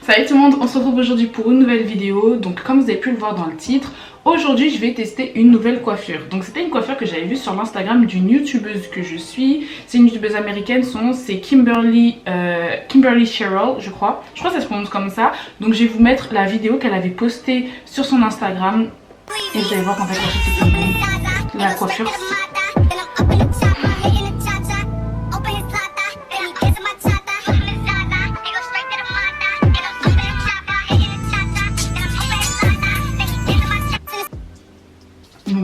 Salut tout le monde, on se retrouve aujourd'hui pour une nouvelle vidéo. Donc comme vous avez pu le voir dans le titre, aujourd'hui je vais tester une nouvelle coiffure. Donc c'était une coiffure que j'avais vue sur l'Instagram d'une youtubeuse que je suis. C'est une youtubeuse américaine, son nom c'est Kimberly Sherrill je crois. Je crois que ça se prononce comme ça. Donc je vais vous mettre la vidéo qu'elle avait postée sur son Instagram. Et vous allez voir qu'en fait la coiffure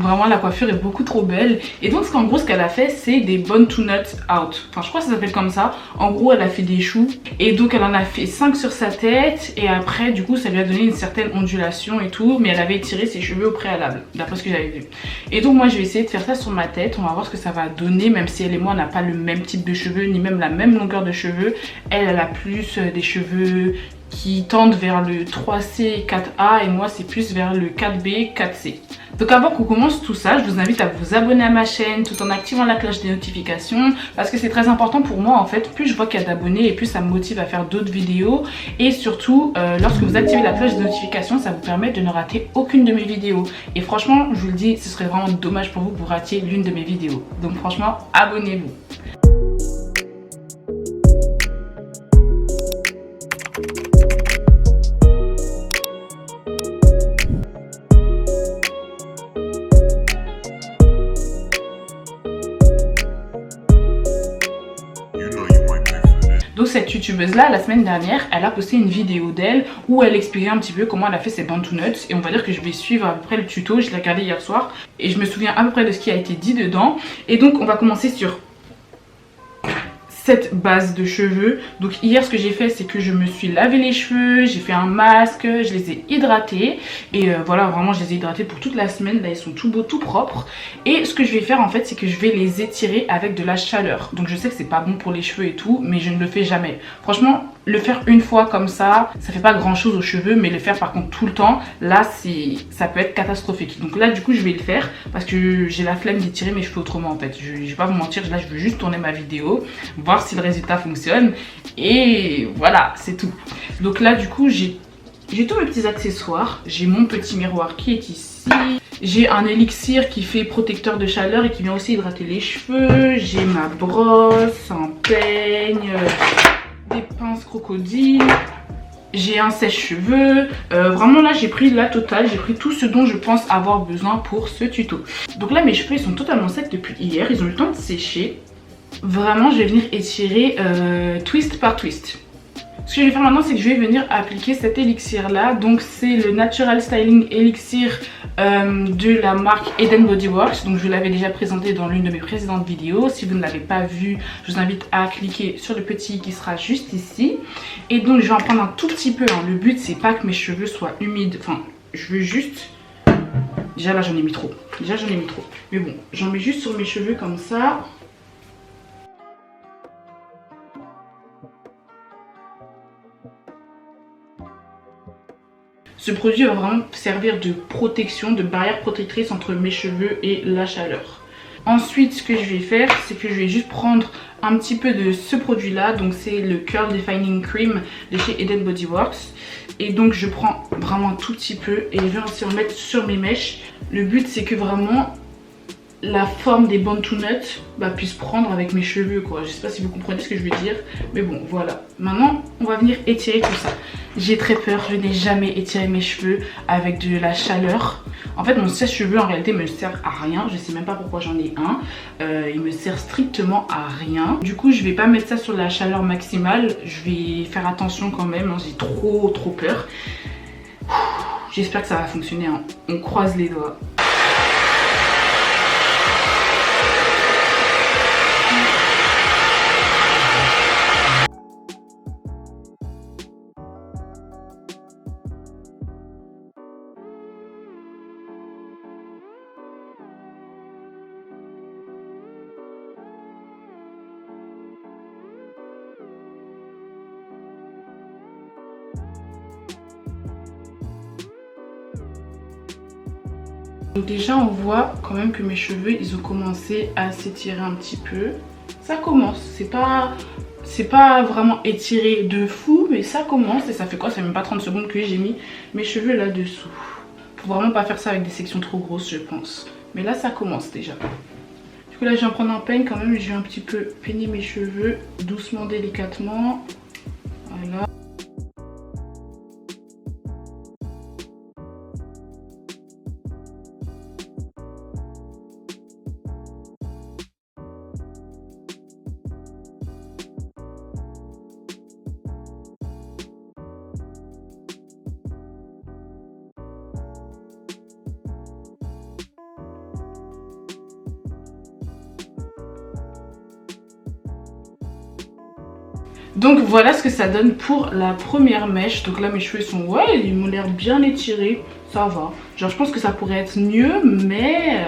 vraiment la coiffure est beaucoup trop belle. Et donc en gros ce qu'elle a fait c'est des bun to nuts out. Enfin je crois que ça s'appelle comme ça. En gros elle a fait des choux. Et donc elle en a fait 5 sur sa tête. Et après du coup ça lui a donné une certaine ondulation et tout. Mais elle avait étiré ses cheveux au préalable. D'après ce que j'avais vu. Et donc moi je vais essayer de faire ça sur ma tête. On va voir ce que ça va donner. Même si elle et moi on n'a pas le même type de cheveux. Ni même la même longueur de cheveux. Elle a plus des cheveux qui tendent vers le 3C 4A. Et moi c'est plus vers le 4B 4C. Donc avant qu'on commence tout ça, je vous invite à vous abonner à ma chaîne tout en activant la cloche des notifications parce que c'est très important pour moi en fait. Plus je vois qu'il y a d'abonnés et plus ça me motive à faire d'autres vidéos. Et surtout, lorsque vous activez la cloche des notifications, ça vous permet de ne rater aucune de mes vidéos. Et franchement, je vous le dis, ce serait vraiment dommage pour vous que vous ratiez l'une de mes vidéos. Donc franchement, abonnez-vous. Donc cette youtubeuse là, la semaine dernière, elle a posté une vidéo d'elle où elle expliquait un petit peu comment elle a fait ses bun to nuts. Et on va dire que je vais suivre à peu près le tuto, je l'ai regardé hier soir et je me souviens à peu près de ce qui a été dit dedans. Et donc on va commencer sur cette base de cheveux. Donc hier ce que j'ai fait c'est que je me suis lavé les cheveux, j'ai fait un masque, je les ai hydratés et voilà, vraiment je les ai hydratés pour toute la semaine. Là ils sont tout beaux, tout propres. Et ce que je vais faire en fait c'est que je vais les étirer avec de la chaleur. Donc je sais que c'est pas bon pour les cheveux et tout, mais je ne le fais jamais. Franchement le faire une fois comme ça fait pas grand chose aux cheveux, mais le faire par contre tout le temps, là ça peut être catastrophique. Donc là du coup je vais le faire parce que j'ai la flemme d'étirer mes cheveux autrement en fait. Je vais pas vous mentir, là je veux juste tourner ma vidéo, voir si le résultat fonctionne et voilà, c'est tout. Donc là du coup j'ai tous mes petits accessoires. J'ai mon petit miroir qui est ici. J'ai un élixir qui fait protecteur de chaleur et qui vient aussi hydrater les cheveux. J'ai ma brosse, un peigne, des pinces crocodiles. J'ai un sèche-cheveux. Vraiment là j'ai pris la totale. J'ai pris tout ce dont je pense avoir besoin pour ce tuto. Donc là mes cheveux ils sont totalement secs depuis hier. Ils ont eu le temps de sécher. Vraiment je vais venir étirer twist par twist. Ce que je vais faire maintenant c'est que je vais venir appliquer cet élixir là. Donc c'est le Natural Styling Elixir de la marque Eden Body Works. Donc je l'avais déjà présenté dans l'une de mes précédentes vidéos. Si vous ne l'avez pas vu, je vous invite à cliquer sur le petit qui sera juste ici. Et donc je vais en prendre un tout petit peu hein. Le but c'est pas que mes cheveux soient humides. Enfin je veux juste... Déjà là j'en ai mis trop. Mais bon j'en mets juste sur mes cheveux comme ça. Ce produit va vraiment servir de protection, de barrière protectrice entre mes cheveux et la chaleur. Ensuite, ce que je vais faire, c'est que je vais juste prendre un petit peu de ce produit là. Donc c'est le Curl Defining Cream de chez Eden Body Works. Et donc je prends vraiment un tout petit peu et je vais aussi en mettre sur mes mèches. Le but c'est que vraiment la forme des bun to nuts puisse prendre avec mes cheveux quoi. Je sais pas si vous comprenez ce que je veux dire, mais bon voilà. Maintenant on va venir étirer tout ça. J'ai très peur, je n'ai jamais étiré mes cheveux avec de la chaleur. En fait mon sèche-cheveux en réalité me sert à rien. Je sais même pas pourquoi j'en ai un. Il me sert strictement à rien. Du coup je vais pas mettre ça sur la chaleur maximale. Je vais faire attention quand même, j'ai trop peur. J'espère que ça va fonctionner hein. On croise les doigts. Donc déjà on voit quand même que mes cheveux ils ont commencé à s'étirer un petit peu. Ça commence, c'est pas vraiment étiré de fou, mais ça commence et ça fait quoi? Ça fait même pas 30 secondes que j'ai mis mes cheveux là-dessous. Faut vraiment pas faire ça avec des sections trop grosses, je pense. Mais là, ça commence déjà. Du coup, là, je vais en prendre un peigne quand même. Je vais un petit peu peigner mes cheveux doucement, délicatement. Voilà. Donc voilà ce que ça donne pour la première mèche. Donc là mes cheveux sont, ouais, ils m'ont l'air bien étirés, ça va. Genre je pense que ça pourrait être mieux, mais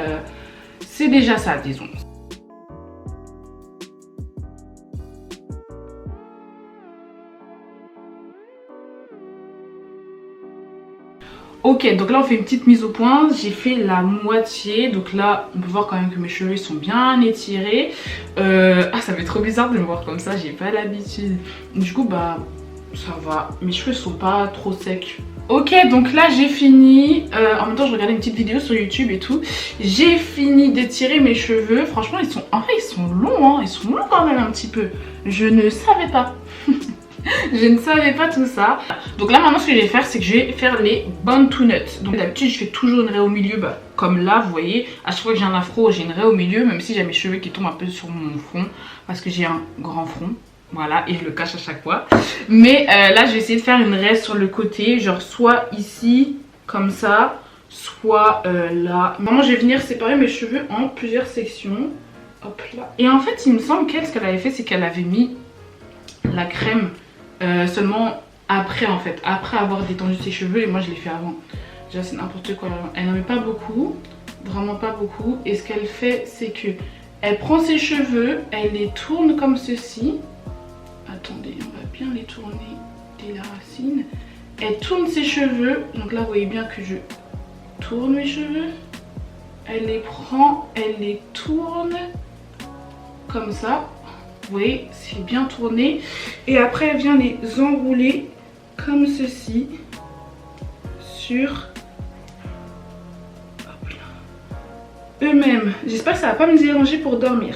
c'est déjà ça, disons. Ok, donc là on fait une petite mise au point, j'ai fait la moitié, donc là on peut voir quand même que mes cheveux sont bien étirés. Ah, ça fait trop bizarre de me voir comme ça, j'ai pas l'habitude. Du coup bah ça va, mes cheveux sont pas trop secs. Ok, donc là j'ai fini, en même temps je regardais une petite vidéo sur YouTube et tout. J'ai fini d'étirer mes cheveux, franchement ils sont, en vrai ils sont longs, hein. Ils sont longs quand même un petit peu. Je ne savais pas. Je ne savais pas tout ça. Donc là maintenant ce que je vais faire, c'est que je vais faire les bantu nuts. Donc d'habitude je fais toujours une raie au milieu, bah, comme là vous voyez. À chaque fois que j'ai un afro j'ai une raie au milieu, même si j'ai mes cheveux qui tombent un peu sur mon front, parce que j'ai un grand front. Voilà, et je le cache à chaque fois. Mais là je vais essayer de faire une raie sur le côté, genre soit ici comme ça, soit là. Vraiment je vais venir séparer mes cheveux en plusieurs sections. Hop là. Et en fait il me semble qu'elle, ce qu'elle avait fait, c'est qu'elle avait mis la crème seulement après, en fait, après avoir détendu ses cheveux, et moi je l'ai fait avant. Déjà c'est n'importe quoi, elle n'en met pas beaucoup, vraiment pas beaucoup, et ce qu'elle fait c'est que elle prend ses cheveux, elle les tourne comme ceci. Attendez, on va bien les tourner dès la racine. Elle tourne ses cheveux, donc là vous voyez bien que je tourne mes cheveux, elle les prend, elle les tourne comme ça. Vous voyez, c'est bien tourné. Et après, elle vient les enrouler comme ceci sur eux-mêmes. J'espère que ça va pas me déranger pour dormir.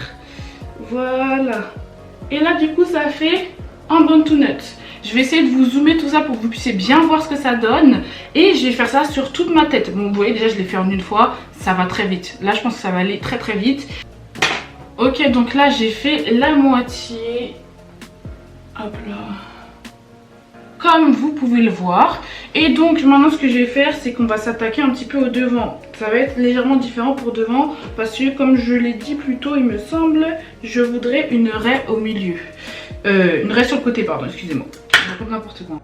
Voilà. Et là, du coup, ça fait un bantu nut. Je vais essayer de vous zoomer tout ça pour que vous puissiez bien voir ce que ça donne. Et je vais faire ça sur toute ma tête. Bon, vous voyez, déjà, je l'ai fait en une fois. Ça va très vite. Là, je pense que ça va aller très très vite. Ok, donc là j'ai fait la moitié, hop là, comme vous pouvez le voir. Et donc maintenant ce que je vais faire, c'est qu'on va s'attaquer un petit peu au devant. Ça va être légèrement différent pour devant, parce que comme je l'ai dit plus tôt, il me semble, je voudrais une raie au milieu. Une raie sur le côté, pardon, excusez-moi. Je raconte n'importe quoi.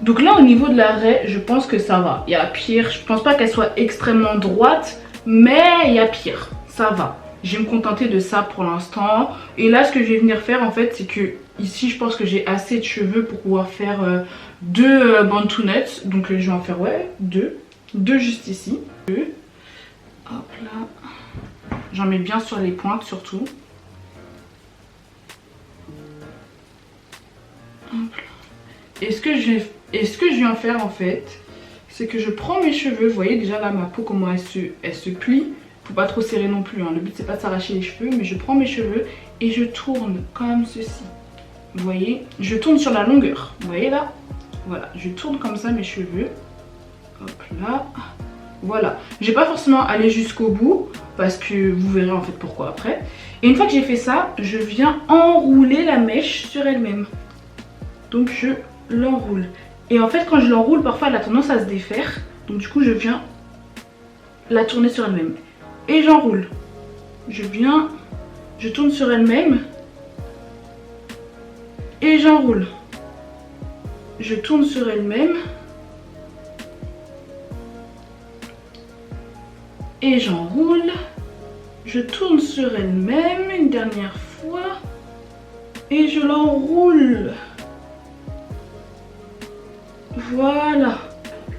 Donc là au niveau de la raie, je pense que ça va. Il y a pire, je pense pas qu'elle soit extrêmement droite, mais il y a pire, ça va. Je vais me contenter de ça pour l'instant. Et là ce que je vais venir faire en fait, c'est que ici je pense que j'ai assez de cheveux pour pouvoir faire deux bantu nuts. Donc je vais en faire, ouais, deux juste ici. Deux. Hop là. J'en mets bien sur les pointes surtout. Hop là. Et ce que je viens faire en fait, c'est que je prends mes cheveux. Vous voyez déjà là ma peau comment elle se plie. Faut pas trop serrer non plus, hein. Le but c'est pas de s'arracher les cheveux, mais je prends mes cheveux et je tourne comme ceci. Vous voyez, je tourne sur la longueur. Vous voyez là, voilà, je tourne comme ça mes cheveux. Hop là, voilà. Je vais pas forcément aller jusqu'au bout parce que vous verrez en fait pourquoi après. Et une fois que j'ai fait ça, je viens enrouler la mèche sur elle-même. Donc je l'enroule. Et en fait quand je l'enroule, parfois elle a tendance à se défaire. Donc du coup je viens la tourner sur elle-même. Et j'enroule. Je tourne sur elle-même. Et j'enroule. Je tourne sur elle-même. Et j'enroule. Je tourne sur elle-même une dernière fois. Et je l'enroule. Voilà.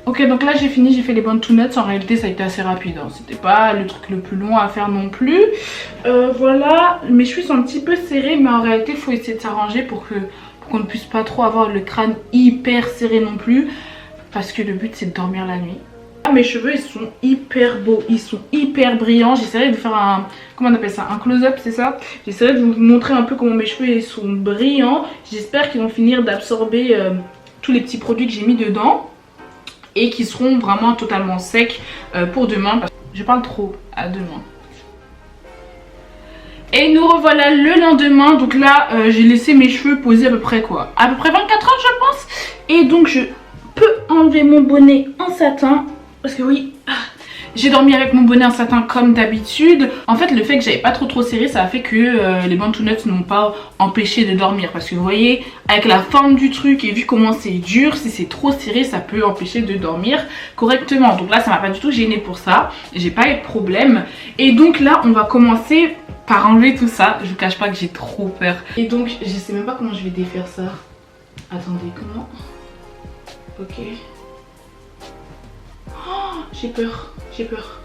Ok, donc là j'ai fini, j'ai fait les bonnes tunettes. En réalité ça a été assez rapide, hein. C'était pas le truc le plus long à faire non plus. Voilà, mes cheveux sont un petit peu serrés, mais en réalité il faut essayer de s'arranger pour qu'on ne puisse pas trop avoir le crâne hyper serré non plus, parce que le but c'est de dormir la nuit. Mes cheveux ils sont hyper beaux, ils sont hyper brillants. J'essaierai de faire un, comment on appelle ça, un close-up, c'est ça. J'essaierai de vous montrer un peu comment mes cheveux ils sont brillants. J'espère qu'ils vont finir d'absorber tous les petits produits que j'ai mis dedans et qui seront vraiment totalement secs pour demain. Parce que je parle trop. À demain. Et nous revoilà le lendemain. Donc là j'ai laissé mes cheveux poser à peu près quoi, à peu près 24 heures je pense. Et donc je peux enlever mon bonnet en satin. Parce que oui, j'ai dormi avec mon bonnet en satin comme d'habitude. En fait, le fait que j'avais pas trop serré, ça a fait que les bandes tunettes ne m'ont pas empêché de dormir. Parce que vous voyez, avec la forme du truc et vu comment c'est dur, si c'est trop serré, ça peut empêcher de dormir correctement. Donc là, ça m'a pas du tout gêné pour ça. J'ai pas eu de problème. Et donc là, on va commencer par enlever tout ça. Je vous cache pas que j'ai trop peur. Et donc, je sais même pas comment je vais défaire ça. Attendez, comment? Ok. Oh, j'ai peur, j'ai peur.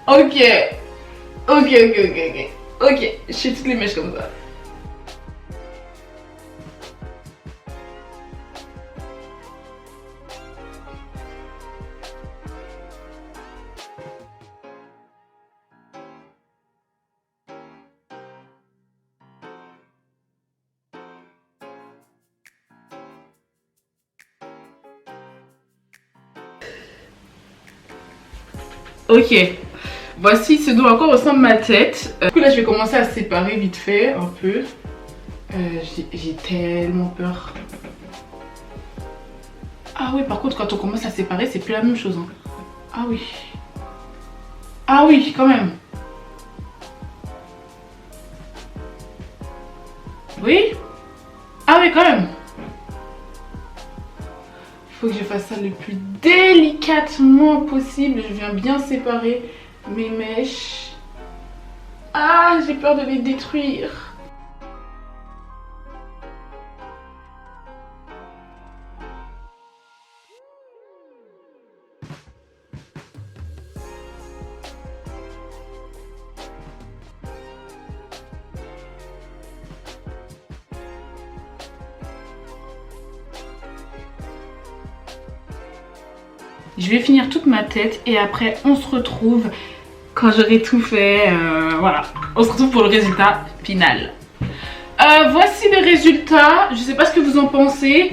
Oh ok. Ok, je fais toutes les mèches comme ça. Ok, voici ce dont encore ressemble ma tête. Du coup là je vais commencer à séparer vite fait un peu. J'ai tellement peur. Ah oui, par contre quand on commence à séparer c'est plus la même chose, hein. Ah oui. Ah oui, quand même. Oui. Ah oui, quand même. Faut que je fasse ça le plus délicatement possible. Je viens bien séparer mes mèches. Ah, j'ai peur de les détruire. Je vais finir toute ma tête et après on se retrouve quand j'aurai tout fait. Voilà, on se retrouve pour le résultat final. Voici le résultat. Je sais pas ce que vous en pensez.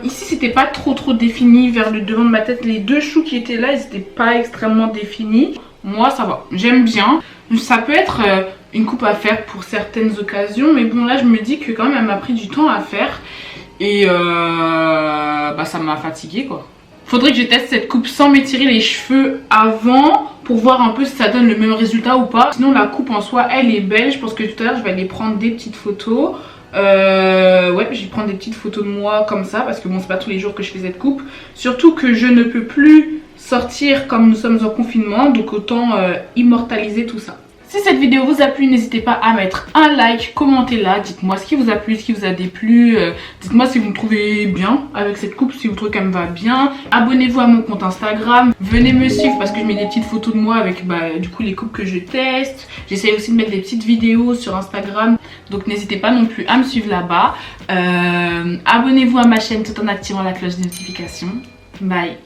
Ici c'était pas trop défini vers le devant de ma tête. Les deux choux qui étaient là ils étaient pas extrêmement définis. Moi ça va, j'aime bien. Ça peut être une coupe à faire pour certaines occasions, mais bon là je me dis que quand même elle m'a pris du temps à faire. Et bah ça m'a fatiguée quoi. Faudrait que je teste cette coupe sans m'étirer les cheveux avant pour voir un peu si ça donne le même résultat ou pas. Sinon la coupe en soi elle est belle. Je pense que tout à l'heure je vais aller prendre des petites photos. Ouais, je vais prendre des petites photos de moi comme ça parce que bon c'est pas tous les jours que je fais cette coupe. Surtout que je ne peux plus sortir comme nous sommes en confinement, donc autant immortaliser tout ça. Si cette vidéo vous a plu, n'hésitez pas à mettre un like, commentez là, dites-moi ce qui vous a plu, ce qui vous a déplu, dites-moi si vous me trouvez bien avec cette coupe, si vous trouvez qu'elle me va bien. Abonnez-vous à mon compte Instagram, venez me suivre parce que je mets des petites photos de moi avec du coup les coupes que je teste. J'essaie aussi de mettre des petites vidéos sur Instagram, donc n'hésitez pas non plus à me suivre là-bas. Abonnez-vous à ma chaîne tout en activant la cloche de notification. Bye.